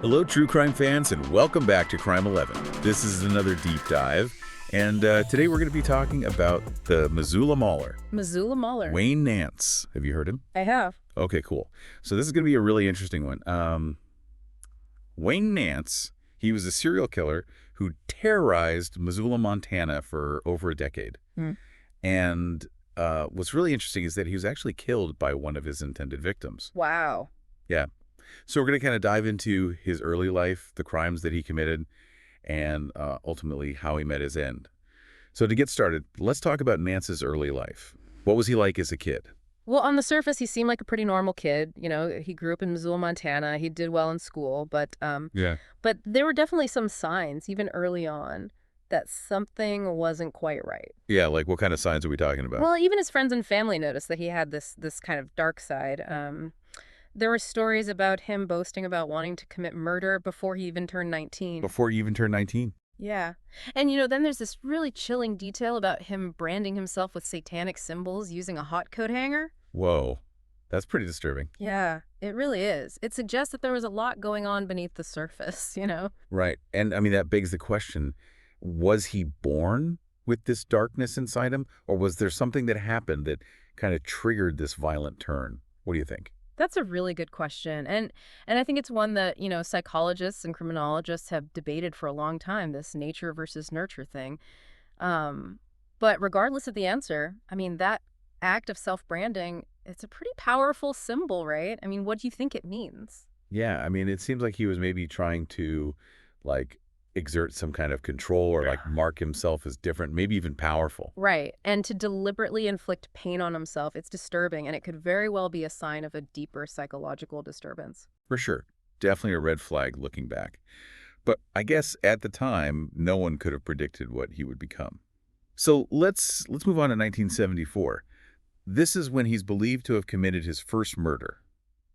Hello, true crime fans, and welcome back to Crime 11. This is another deep dive, and today we're going to be talking about the Missoula Mauler. Missoula Mauler. Wayne Nance. Have you heard him? I have. Okay, cool. So this is going to be a really interesting one. Wayne Nance, he was a serial killer who terrorized Missoula, Montana for over a decade. And what's really interesting is that he was actually killed by one of his intended victims. Wow. Yeah. So we're going to kind of dive into his early life, the crimes that he committed, and ultimately how he met his end. So to get started, let's talk about Nance's early life. What was he like as a kid? Well, on the surface, he seemed like a pretty normal kid. You know, he grew up in Missoula, Montana. He did well in school, but there were definitely some signs, even early on, that something wasn't quite right. Yeah, like what kind of signs are we talking about? Well, even his friends and family noticed that he had this kind of dark side. There were stories about him boasting about wanting to commit murder before he even turned 19. Before he even turned 19? Yeah. And, then there's this really chilling detail about him branding himself with satanic symbols using a hot coat hanger. Whoa. That's pretty disturbing. Yeah, it really is. It suggests that there was a lot going on beneath the surface, Right. And, I mean, that begs the question, was he born with this darkness inside him, or was there something that happened that kind of triggered this violent turn? What do you think? That's a really good question. And I think it's one that, psychologists and criminologists have debated for a long time, this nature versus nurture thing. But regardless of the answer, I mean, that act of self-branding, it's a pretty powerful symbol, right? I mean, what do you think it means? Yeah, I mean, it seems like he was maybe trying to, exert some kind of control or, mark himself as different, maybe even powerful. Right. And to deliberately inflict pain on himself, it's disturbing, and it could very well be a sign of a deeper psychological disturbance. For sure. Definitely a red flag looking back. But I guess at the time, no one could have predicted what he would become. So let's move on to 1974. This is when he's believed to have committed his first murder,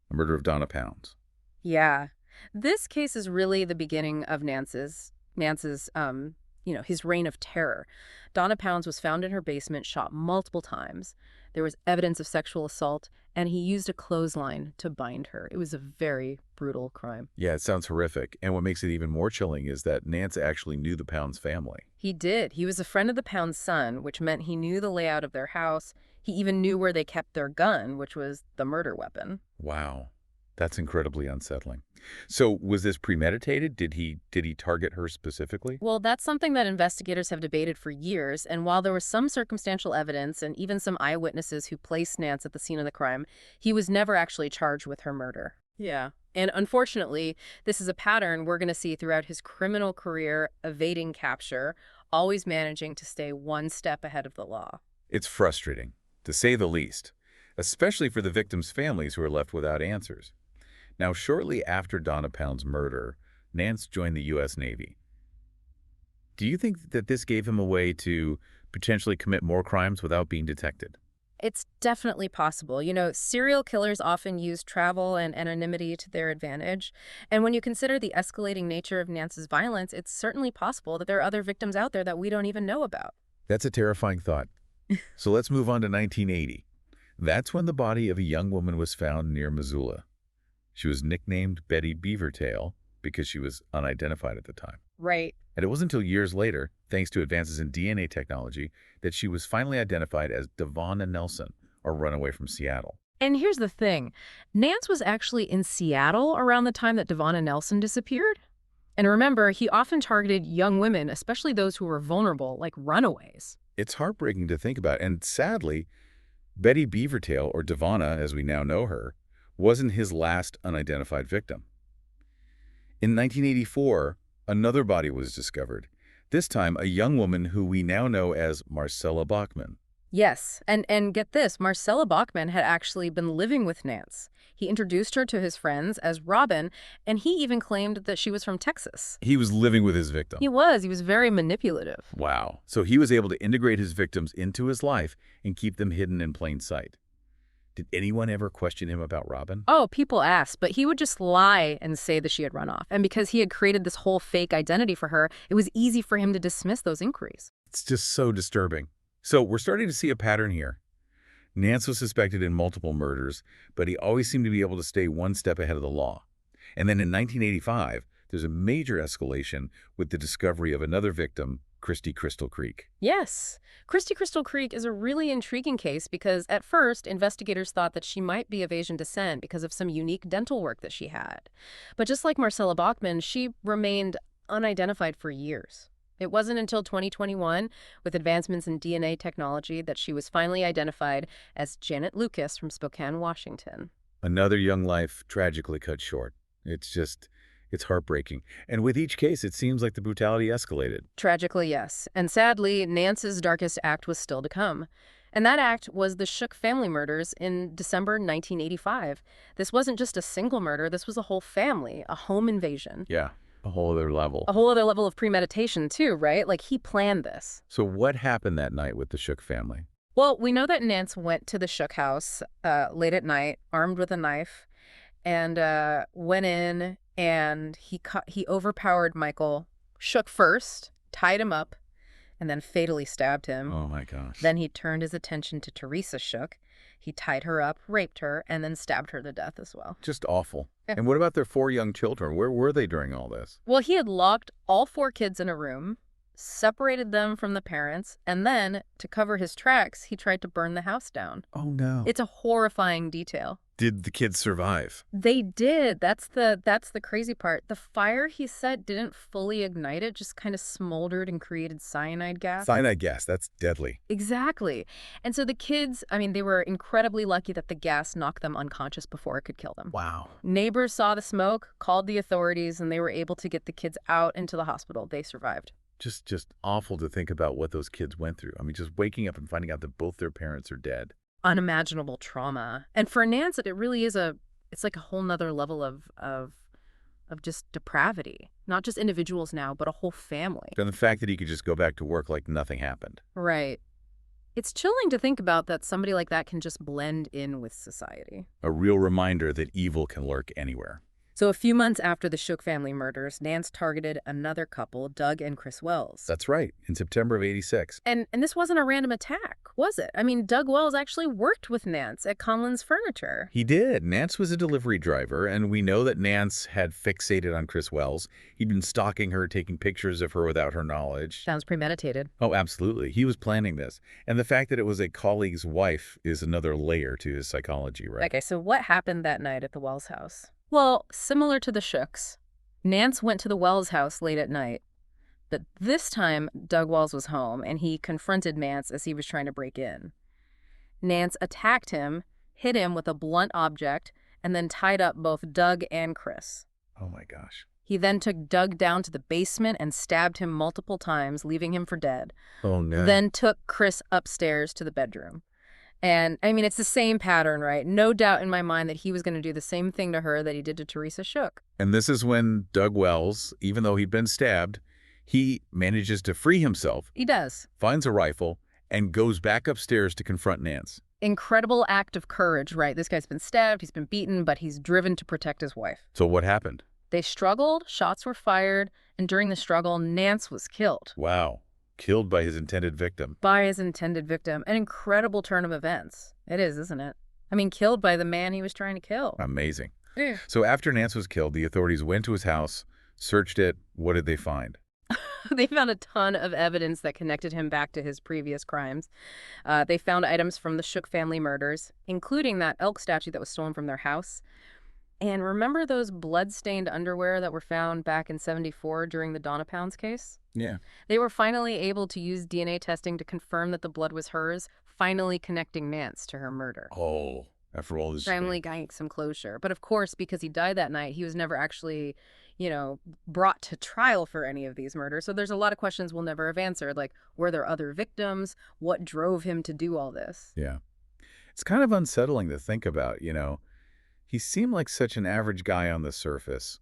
the murder of Donna Pounds. Yeah. This case is really the beginning of Nance's, his reign of terror. Donna Pounds was found in her basement, shot multiple times. There was evidence of sexual assault, and he used a clothesline to bind her. It was a very brutal crime. Yeah, it sounds horrific. And what makes it even more chilling is that Nance actually knew the Pounds family. He did. He was a friend of the Pounds' son, which meant he knew the layout of their house. He even knew where they kept their gun, which was the murder weapon. Wow. That's incredibly unsettling. So was this premeditated? Did he target her specifically? Well, that's something that investigators have debated for years, and while there was some circumstantial evidence and even some eyewitnesses who placed Nance at the scene of the crime, he was never actually charged with her murder. Yeah. And unfortunately, this is a pattern we're going to see throughout his criminal career, evading capture, always managing to stay one step ahead of the law. It's frustrating, to say the least, especially for the victims' families who are left without answers. Now, shortly after Donna Pounds' murder, Nance joined the U.S. Navy. Do you think that this gave him a way to potentially commit more crimes without being detected? It's definitely possible. Serial killers often use travel and anonymity to their advantage. And when you consider the escalating nature of Nance's violence, it's certainly possible that there are other victims out there that we don't even know about. That's a terrifying thought. So let's move on to 1980. That's when the body of a young woman was found near Missoula. She was nicknamed Betty Beavertail because she was unidentified at the time. Right. And it wasn't until years later, thanks to advances in DNA technology, that she was finally identified as Donna Nelson, a runaway from Seattle. And here's the thing. Nance was actually in Seattle around the time that Donna Nelson disappeared. And remember, he often targeted young women, especially those who were vulnerable, like runaways. It's heartbreaking to think about. And sadly, Betty Beavertail, or Donna as we now know her, wasn't his last unidentified victim. In 1984, another body was discovered, this time a young woman who we now know as Marcela Bachmann. Yes, and get this, Marcela Bachmann had actually been living with Nance. He introduced her to his friends as Robin, and he even claimed that she was from Texas. He was living with his victim. He was very manipulative. Wow. So he was able to integrate his victims into his life and keep them hidden in plain sight. Did anyone ever question him about Robin? Oh, people asked, but he would just lie and say that she had run off. And because he had created this whole fake identity for her, it was easy for him to dismiss those inquiries. It's just so disturbing. So we're starting to see a pattern here. Nance was suspected in multiple murders, but he always seemed to be able to stay one step ahead of the law. And then in 1985, there's a major escalation with the discovery of another victim, Christy Crystal Creek. Yes. Christy Crystal Creek is a really intriguing case because at first, investigators thought that she might be of Asian descent because of some unique dental work that she had. But just like Marcela Bachmann, she remained unidentified for years. It wasn't until 2021, with advancements in DNA technology, that she was finally identified as Janet Lucas from Spokane, Washington. Another young life tragically cut short. It's heartbreaking. And with each case, it seems like the brutality escalated. Tragically, yes. And sadly, Nance's darkest act was still to come. And that act was the Shook family murders in December 1985. This wasn't just a single murder, this was a whole family, a home invasion. Yeah, a whole other level. A whole other level of premeditation, too, right? Like, he planned this. So what happened that night with the Shook family? Well, we know that Nance went to the Shook house late at night, armed with a knife, and went in, and he overpowered Michael Shook first, tied him up, and then fatally stabbed him. Oh, my gosh. Then he turned his attention to Teresa Shook. He tied her up, raped her, and then stabbed her to death as well. Just awful. Yeah. And what about their 4 young children? Where were they during all this? Well, he had locked all 4 kids in a room, separated them from the parents, and then, to cover his tracks, he tried to burn the house down. Oh, no. It's a horrifying detail. Did the kids survive? They did. That's the crazy part. The fire, he said, didn't fully ignite. It just kind of smoldered and created cyanide gas. Cyanide gas, that's deadly. Exactly. And so the kids, I mean, they were incredibly lucky that the gas knocked them unconscious before it could kill them. Wow. Neighbors saw the smoke, called the authorities, and they were able to get the kids out into the hospital. They survived. Just awful to think about what those kids went through. I mean, just waking up and finding out that both their parents are dead. Unimaginable trauma. And for Nance, it really is it's like a whole nother level of just depravity. Not just individuals now, but a whole family. And the fact that he could just go back to work like nothing happened. Right. It's chilling to think about that somebody like that can just blend in with society. A real reminder that evil can lurk anywhere. So a few months after the Shook family murders, Nance targeted another couple, Doug and Chris Wells. That's right, in September of '86. And this wasn't a random attack, was it? I mean, Doug Wells actually worked with Nance at Conlon's Furniture. He did. Nance was a delivery driver, and we know that Nance had fixated on Chris Wells. He'd been stalking her, taking pictures of her without her knowledge. Sounds premeditated. Oh, absolutely. He was planning this. And the fact that it was a colleague's wife is another layer to his psychology, right? Okay, so what happened that night at the Wells house? Well, similar to the Shooks, Nance went to the Wells house late at night. But this time, Doug Wells was home, and he confronted Nance as he was trying to break in. Nance attacked him, hit him with a blunt object, and then tied up both Doug and Chris. Oh, my gosh. He then took Doug down to the basement and stabbed him multiple times, leaving him for dead. Oh, no. Then took Chris upstairs to the bedroom. And, I mean, it's the same pattern, right? No doubt in my mind that he was going to do the same thing to her that he did to Teresa Shook. And this is when Doug Wells, even though he'd been stabbed, he manages to free himself. He does. Finds a rifle and goes back upstairs to confront Nance. Incredible act of courage, right? This guy's been stabbed, he's been beaten, but he's driven to protect his wife. So what happened? They struggled, shots were fired, and during the struggle, Nance was killed. Wow. Killed by his intended victim. By his intended victim. An incredible turn of events. It is, isn't it? I mean, killed by the man he was trying to kill. Amazing. Yeah. So after Nance was killed, the authorities went to his house, searched it. What did they find? They found a ton of evidence that connected him back to his previous crimes. They found items from the Shook family murders, including that elk statue that was stolen from their house. And remember those blood-stained underwear that were found back in '74 during the Donna Pounds case? Yeah. They were finally able to use DNA testing to confirm that the blood was hers, finally connecting Nance to her murder. Oh, after all this. Finally getting some closure. But of course, because he died that night, he was never actually, brought to trial for any of these murders. So there's a lot of questions we'll never have answered, like, were there other victims? What drove him to do all this? Yeah. It's kind of unsettling to think about, He seemed like such an average guy on the surface.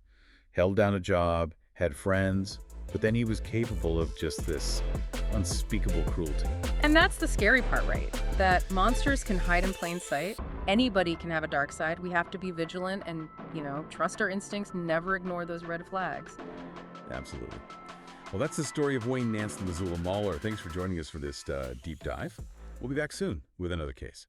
Held down a job, had friends, but then he was capable of just this unspeakable cruelty. And that's the scary part, right? That monsters can hide in plain sight. Anybody can have a dark side. We have to be vigilant and, trust our instincts, never ignore those red flags. Absolutely. Well, that's the story of Wayne Nance and Missoula Mauler. Thanks for joining us for this deep dive. We'll be back soon with another case.